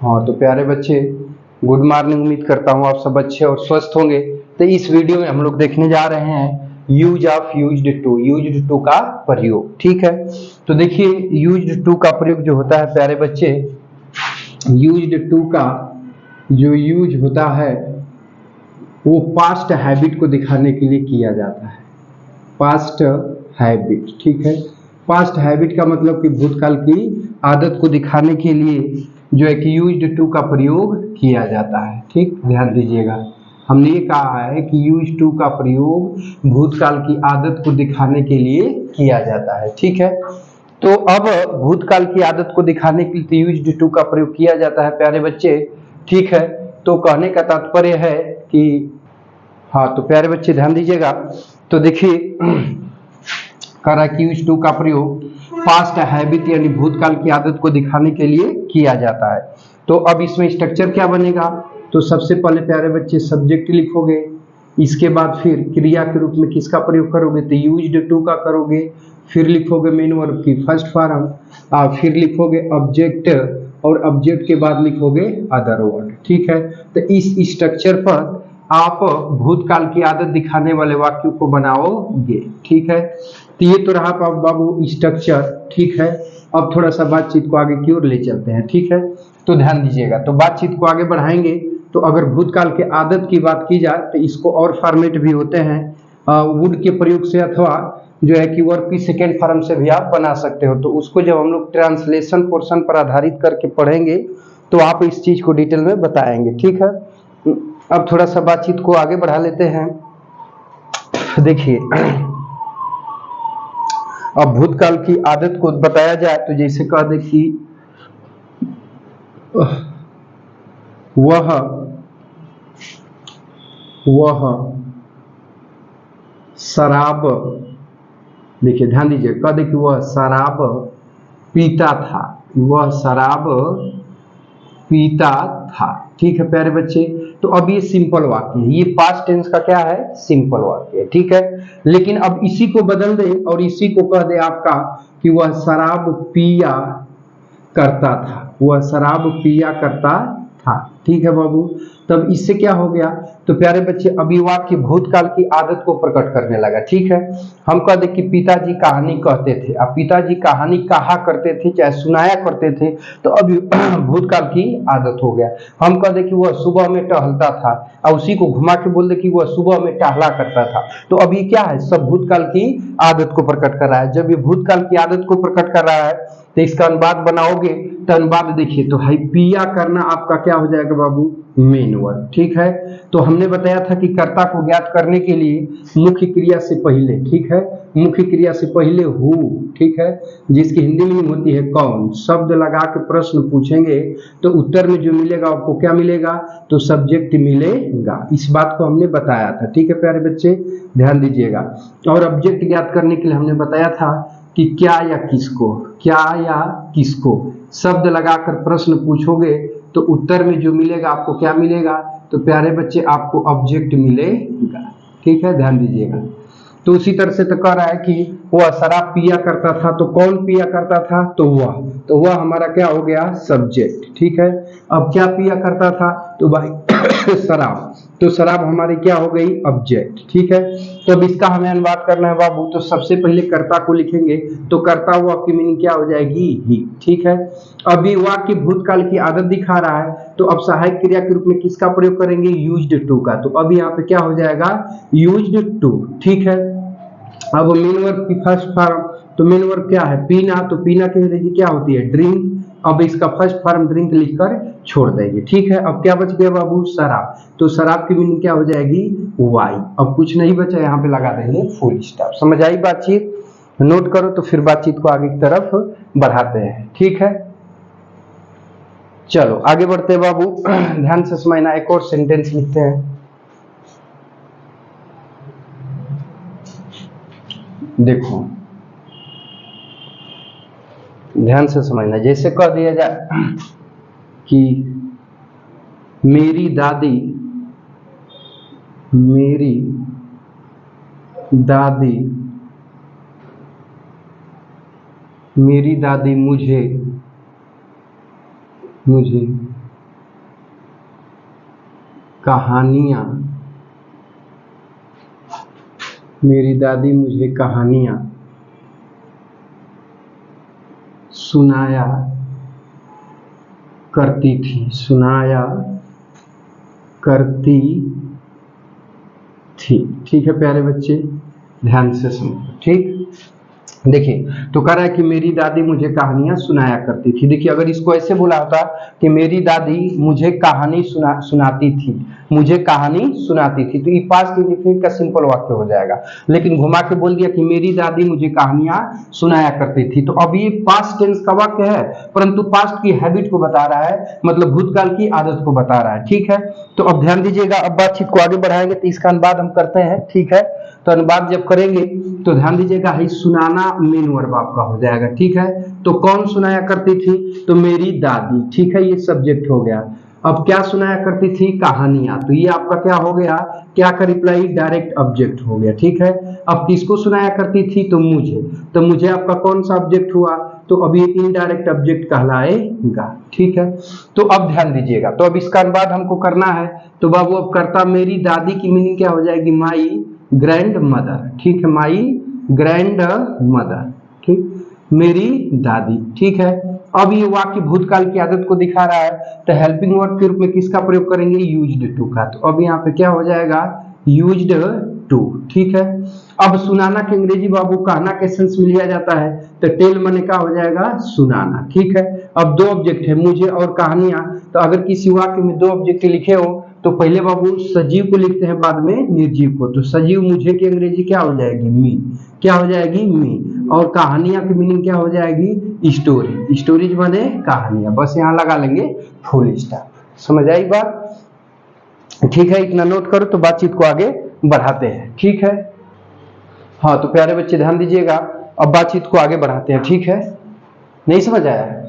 हाँ तो प्यारे बच्चे, गुड मॉर्निंग। उम्मीद करता हूँ आप सब अच्छे और स्वस्थ होंगे। तो इस वीडियो में हम लोग देखने जा रहे हैं यूज ऑफ यूज्ड टू का प्रयोग। ठीक है, तो देखिए यूज्ड टू का प्रयोग जो होता है प्यारे बच्चे, यूज्ड टू का जो यूज होता है वो पास्ट हैबिट को दिखाने के लिए किया जाता है। पास्ट हैबिट, ठीक है। पास्ट हैबिट का मतलब कि भूतकाल की आदत को दिखाने के लिए जो है कि यूज्ड टू का प्रयोग किया जाता है। ठीक, ध्यान दीजिएगा, हमने ये कहा है कि यूज टू का प्रयोग भूतकाल की आदत को दिखाने के लिए किया जाता है। ठीक है, तो अब भूतकाल की आदत को दिखाने के लिए यूज्ड टू का प्रयोग किया जाता है प्यारे बच्चे। ठीक है, तो कहने का तात्पर्य है कि हाँ तो प्यारे बच्चे ध्यान दीजिएगा, तो देखिए कह रहा है कि यूज टू का प्रयोग पास्ट हैबिट यानी भूतकाल की आदत को दिखाने के लिए किया जाता है। तो अब इसमें स्ट्रक्चर क्या बनेगा, तो सबसे पहले प्यारे बच्चे सब्जेक्ट लिखोगे, इसके बाद फिर क्रिया के रूप में किसका प्रयोग करोगे, तो यूज्ड टू का करोगे, फिर लिखोगे मेन वर्ब की फर्स्ट फॉर्म, फिर लिखोगे ऑब्जेक्ट, और ऑब्जेक्ट के बाद लिखोगे अदर वर्ड। ठीक है, तो इस स्ट्रक्चर पर आप भूतकाल की आदत दिखाने वाले वाक्यों को बनाओगे। ठीक है, तो ये तो रहा बाबू स्ट्रक्चर। ठीक है, अब थोड़ा सा बातचीत को आगे की ओर ले चलते हैं। ठीक है, तो ध्यान दीजिएगा, तो बातचीत को आगे बढ़ाएंगे। तो अगर भूतकाल के आदत की बात की जाए तो इसको और फॉर्मेट भी होते हैं, वुड के प्रयोग से अथवा जो है कि वर्ब की सेकेंड फॉर्म से भी आप बना सकते हो। तो उसको जब हम लोग ट्रांसलेशन पोर्शन पर आधारित करके पढ़ेंगे तो आप इस चीज को डिटेल में बताएंगे। ठीक है, अब थोड़ा सा बातचीत को आगे बढ़ा लेते हैं। देखिए अब भूतकाल की आदत को बताया जाए तो जैसे कह दे कि वह शराब, देखिए ध्यान दीजिए, कह दे कि वह शराब पीता था, वह शराब पीता था। ठीक है प्यारे बच्चे, तो अब ये सिंपल वाक्य है, ये पास्ट टेंस का क्या है, सिंपल वाक्य है। ठीक है, लेकिन अब इसी को बदल दे और इसी को कह दे आपका कि वह शराब पिया करता था, वह शराब पिया करता था। ठीक है बाबू, तब इससे क्या हो गया, तो प्यारे बच्चे अभी वाक्य भूतकाल की आदत को प्रकट करने लगा। ठीक है, हम कह दे कि पिताजी कहानी कहते थे, अब पिताजी कहानी कहा करते थे चाहे सुनाया करते थे, तो अभी भूतकाल की आदत हो गया। हम कह दे कि वह सुबह में टहलता था और उसी को घुमा के बोल दे कि वह सुबह में टहला करता था, तो अभी क्या है, सब भूतकाल की आदत को प्रकट कर रहा है। जब ये भूतकाल की आदत को प्रकट कर रहा है तो इसका अनुवाद बनाओगे, तो अनुवाद देखिए, तो हाई पिया करना आपका क्या हो जाएगा बाबू, मेन वर्ब। ठीक है, तो हमने बताया था कि कर्ता को ज्ञात करने के लिए मुख्य क्रिया से पहले, ठीक है, मुख्य क्रिया से पहले हु, ठीक है, जिसकी हिंदी मीनिंग होती है कौन, शब्द लगा के प्रश्न पूछेंगे तो उत्तर में जो मिलेगा आपको क्या मिलेगा, तो सब्जेक्ट मिलेगा। इस बात को हमने बताया था। ठीक है प्यारे बच्चे, ध्यान दीजिएगा। और ऑब्जेक्ट ज्ञात करने के लिए हमने बताया था कि क्या या किसको, क्या या किसको शब्द लगाकर प्रश्न पूछोगे तो उत्तर में जो मिलेगा आपको क्या मिलेगा, तो प्यारे बच्चे आपको ऑब्जेक्ट मिलेगा। ठीक है, ध्यान दीजिएगा। तो उसी तरह से तो कह रहा है कि वह शराब पिया करता था, तो कौन पिया करता था, तो वह हमारा क्या हो गया, सब्जेक्ट। ठीक है, अब क्या पिया करता था, तो भाई शराब, तो शराब हमारी क्या हो गई, ऑब्जेक्ट। ठीक है, तो अब इसका हमें अनुवाद करना है बाबू, तो सबसे पहले कर्ता को लिखेंगे, तो कर्ता हुआ की मीनिंग क्या हो जाएगी, ही। ठीक है, अभी वाक्य भूतकाल की आदत दिखा रहा है, तो अब सहायक क्रिया के रूप में किसका प्रयोग करेंगे, यूज्ड टू का, तो अब यहाँ पे क्या हो जाएगा, यूज्ड टू। ठीक है, अब मेन वर्ब की फर्स्ट फॉर्म, तो मेन वर्ब क्या है, पीना, तो पीना की अंग्रेजी क्या होती है, ड्रिंक, अब इसका फर्स्ट फॉर्म ड्रिंक लिखकर छोड़ देंगे। ठीक है, अब क्या बच गया बाबू, शराब, तो शराब की मीनिंग क्या हो जाएगी, वाई। अब कुछ नहीं बचा, यहाँ पे लगा देंगे फुल स्टॉप। समझ आई बातचीत, नोट करो तो फिर बातचीत को आगे की तरफ बढ़ाते हैं। ठीक है, चलो आगे बढ़ते हैं बाबू, ध्यान से समझना। एक और सेंटेंस लिखते हैं, देखो ध्यान से समझना। जैसे कह दिया जाए कि मेरी दादी मुझे मुझे कहानियाँ, मेरी दादी मुझे कहानियाँ सुनाया करती थी, सुनाया करती थी। ठीक है प्यारे बच्चे, ध्यान से सुनो। ठीक, देखिए तो कह रहा है कि मेरी दादी मुझे कहानियां सुनाया करती थी। देखिए अगर इसको ऐसे बोला होता कि मेरी दादी मुझे कहानी सुनाती थी, मुझे कहानी सुनाती थी, तो ये पास्ट इंडेफिनिट का सिंपल वाक्य हो जाएगा। लेकिन घुमा के बोल दिया कि मेरी दादी मुझे कहानियां सुनाया करती थी, तो अब ये पास्ट टेंस का वाक्य है, परंतु पास्ट की हैबिट को बता रहा है, मतलब भूतकाल की आदत को बता रहा है। ठीक है, तो अब ध्यान दीजिएगा, अब बातचीत को आगे बढ़ाएंगे तो इसका अनुवाद हम करते हैं। ठीक है, तो अनुवाद जब करेंगे तो ध्यान दीजिएगा, ही सुनाना मेन वर्ब आपका हो जाएगा। ठीक है, तो कौन सुनाया करती थी, तो मेरी दादी। ठीक है, ये सब्जेक्ट हो गया। अब क्या सुनाया करती थी, कहानियां, तो ये आपका क्या हो गया, क्या का रिप्लाई, डायरेक्ट ऑब्जेक्ट हो गया। ठीक है, अब किसको सुनाया करती थी, तो मुझे, तो मुझे आपका कौन सा ऑब्जेक्ट हुआ, तो अब ये इनडायरेक्ट ऑब्जेक्ट कहलाएगा। ठीक है, तो अब ध्यान दीजिएगा, तो अब इसका अनुवाद हमको करना है, तो बाबू अब करता, मेरी दादी की मीनिंग क्या हो जाएगी, माई ग्रैंड मदर। ठीक है, माई ग्रैंड मदर, ठीक, मेरी दादी। ठीक है, अब ये वाक्य भूतकाल की आदत को दिखा रहा है, तो हेल्पिंग वर्ब के रूप में किसका प्रयोग करेंगे, यूज्ड टू का। तो अब यहाँ पे क्या हो जाएगा, यूज्ड टू। ठीक है, अब सुनाना के अंग्रेजी बाबू कहना के सेंस में लिया जाता है, तो टेल माने का हो जाएगा, सुनाना। ठीक है, अब दो ऑब्जेक्ट है, मुझे और कहानियां, तो अगर किसी वाक्य में दो ऑब्जेक्ट लिखे हो तो पहले बाबू सजीव को लिखते हैं, बाद में निर्जीव को। तो सजीव मुझे की अंग्रेजी क्या हो जाएगी, मी, क्या हो जाएगी, मी, और कहानियां की मीनिंग क्या हो जाएगी, स्टोरी, स्टोरीज माने कहानियां। बस यहाँ लगा लेंगे फुल स्टॉप। समझ आई बात, ठीक है, इतना नोट करो तो बातचीत को आगे बढ़ाते हैं। ठीक है, हाँ तो प्यारे बच्चे ध्यान दीजिएगा, अब बातचीत को आगे बढ़ाते हैं। ठीक है, नहीं समझ आया,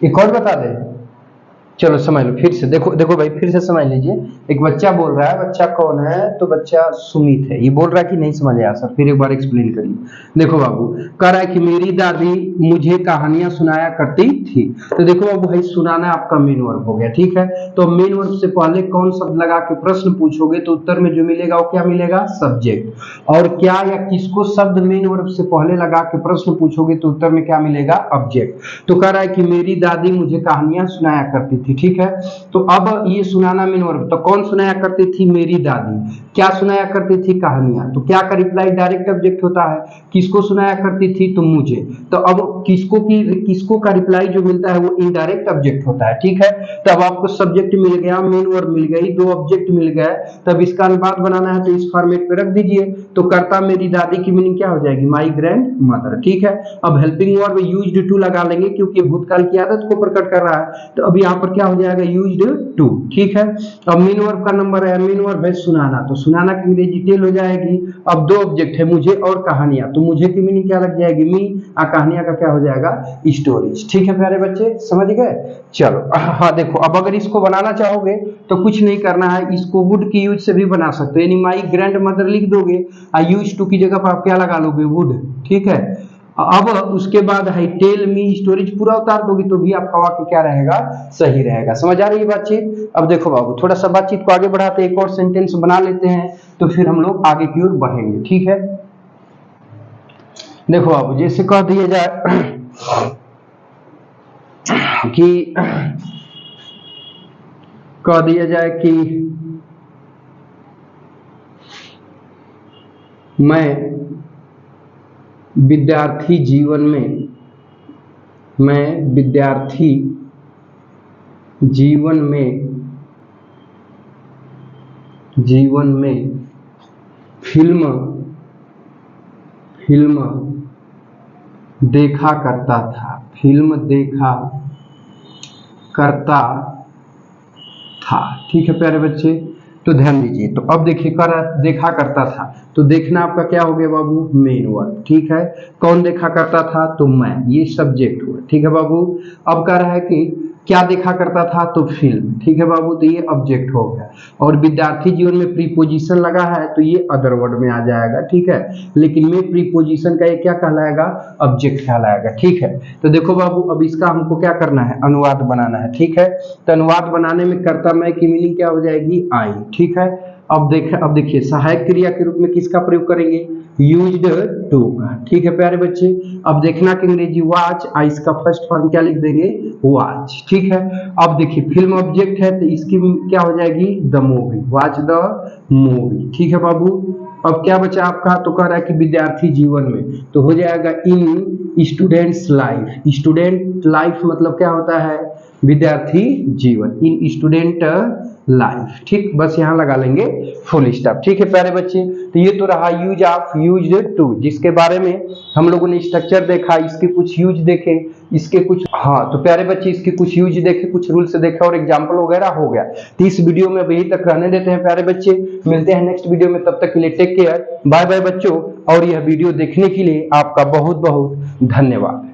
एक और बता दे, चलो समझ लो फिर से, देखो देखो भाई फिर से समझ लीजिए। एक बच्चा बोल रहा है, बच्चा कौन है, तो बच्चा सुमित है, ये बोल रहा है कि नहीं समझ आया सर, फिर एक बार एक्सप्लेन करिए। देखो बाबू, कह रहा है कि मेरी दादी मुझे कहानियां सुनाया करती थी, तो देखो बाबू भाई सुनाना आपका मेन वर्ब हो गया। ठीक है, तो मेन वर्ब से पहले कौन शब्द लगा के प्रश्न पूछोगे तो उत्तर में जो मिलेगा वो क्या मिलेगा, सब्जेक्ट। और क्या या किसको शब्द मेन वर्ब से पहले लगा के प्रश्न पूछोगे तो उत्तर में क्या मिलेगा, ऑब्जेक्ट। तो कह रहा है कि मेरी दादी मुझे कहानियां सुनाया करती थी। ठीक है, तो अब ये सुनाना मेन वर्ब, तो कौन सुनाया करती थी, मेरी दादी। क्या सुनाया करती थी, कहानियां, तो क्या का रिप्लाई डायरेक्ट ऑब्जेक्ट होता है, किसको सुनाया करती थी, तो मुझे। तो अब किसको का रिप्लाई जो मिलता है वो इनडायरेक्ट ऑब्जेक्ट होता है। ठीक है, तब आपको सब्जेक्ट मिल गया, मेन वर्ब मिल गई, दो ऑब्जेक्ट मिल गए, तब इसका अनुवाद बनाना है तो इस फॉर्मेट पे रख दीजिए। तो करता मेरी दादी की मीनिंग क्या हो जाएगी, माई ग्रैंड मदर। ठीक है, अब हेल्पिंग वर्ब यूज्ड टू लगा लेंगे क्योंकि भूतकाल की आदत को प्रकट कर रहा है, तो अब यहाँ पर क्या हो जाएगा, यूज्ड टू। ठीक है, अब मेन वर्ब का नंबर है, मेन वर्ब है सुनाना, तो सुनाना की अंग्रेजी टेल हो जाएगी। अब दो ऑब्जेक्ट है, मुझे और कहानियां, तो मुझे की मीनिंग क्या लग जाएगी, मी, और कहानियां का क्या हो जाएगा, स्टोरीज। ठीक है प्यारे बच्चे, समझ गए। चलो हाँ देखो, अब अगर इसको बनाना चाहोगे तो कुछ नहीं करना है, इसको वुड की यूज से भी बना सकते हो, यानी माई ग्रैंड मदर लिख दोगे और यूज टू की जगह पर आप क्या लगा लोगे, वुड। ठीक है, अब उसके बाद है टेल मी स्टोरीज पूरा उतार दोगे तो भी आपका वाक्य क्या रहेगा, सही रहेगा। समझ आ रही है बातचीत। अब देखो बाबू, थोड़ा सा बातचीत को आगे बढ़ाते एक और सेंटेंस बना लेते हैं, तो फिर हम लोग आगे की ओर बढ़ेंगे। ठीक है, देखो बाबू, जैसे कह दिया जाए कि कह दिया जाए कि मैं विद्यार्थी जीवन में, मैं विद्यार्थी जीवन में फिल्म देखा करता था, फिल्म देखा करता था। ठीक है प्यारे बच्चे, तो ध्यान दीजिए, तो अब देखिए देखा करता था, तो देखना आपका क्या हो गया बाबू, मेन वर्ब। ठीक है, कौन देखा करता था, तो मैं, ये सब्जेक्ट हुआ। ठीक है बाबू, अब कह रहा है कि क्या देखा करता था, तो फिल्म। ठीक है बाबू, तो ये ऑब्जेक्ट हो गया। और विद्यार्थी जीवन में प्रीपोजिशन लगा है तो ये अदर वर्ड में आ जाएगा। ठीक है, लेकिन में प्रीपोजिशन का ये क्या कहलाएगा, ऑब्जेक्ट कहलाएगा। ठीक है, तो देखो बाबू अब इसका हमको क्या करना है, अनुवाद बनाना है। ठीक है, तो अनुवाद बनाने में कर्ता मैं की मीनिंग क्या हो जाएगी, आई। ठीक है, अब देखिए सहायक क्रिया के रूप में किसका प्रयोग करेंगे, यूज्ड टू का। ठीक है प्यारे बच्चे, अब देखना कि अंग्रेजी वॉच, इसका फर्स्ट फॉर्म क्या लिख देंगे, वॉच। ठीक है, अब देखिए फिल्म ऑब्जेक्ट है तो इसकी क्या हो जाएगी, the movie, watch the movie. ठीक है बाबू, अब क्या बचा आपका, तो कह रहा है कि विद्यार्थी जीवन में, तो हो जाएगा इन स्टूडेंट्स लाइफ। स्टूडेंट लाइफ मतलब क्या होता है, विद्यार्थी जीवन, इन स्टूडेंट लाइफ। ठीक, बस यहाँ लगा लेंगे फुल स्टॉप। ठीक है प्यारे बच्चे, तो ये तो रहा यूज ऑफ यूज्ड टू, जिसके बारे में हम लोगों ने स्ट्रक्चर देखा, इसके कुछ यूज देखे, इसके कुछ, हाँ तो प्यारे बच्चे इसके कुछ यूज देखे, कुछ रूल्स देखे और एग्जाम्पल वगैरह हो गया। तो इस वीडियो में अब यही तक रहने देते हैं प्यारे बच्चे, मिलते हैं नेक्स्ट वीडियो में, तब तक के लिए टेक केयर, बाय बाय बच्चों। और यह वीडियो देखने के लिए आपका बहुत बहुत धन्यवाद।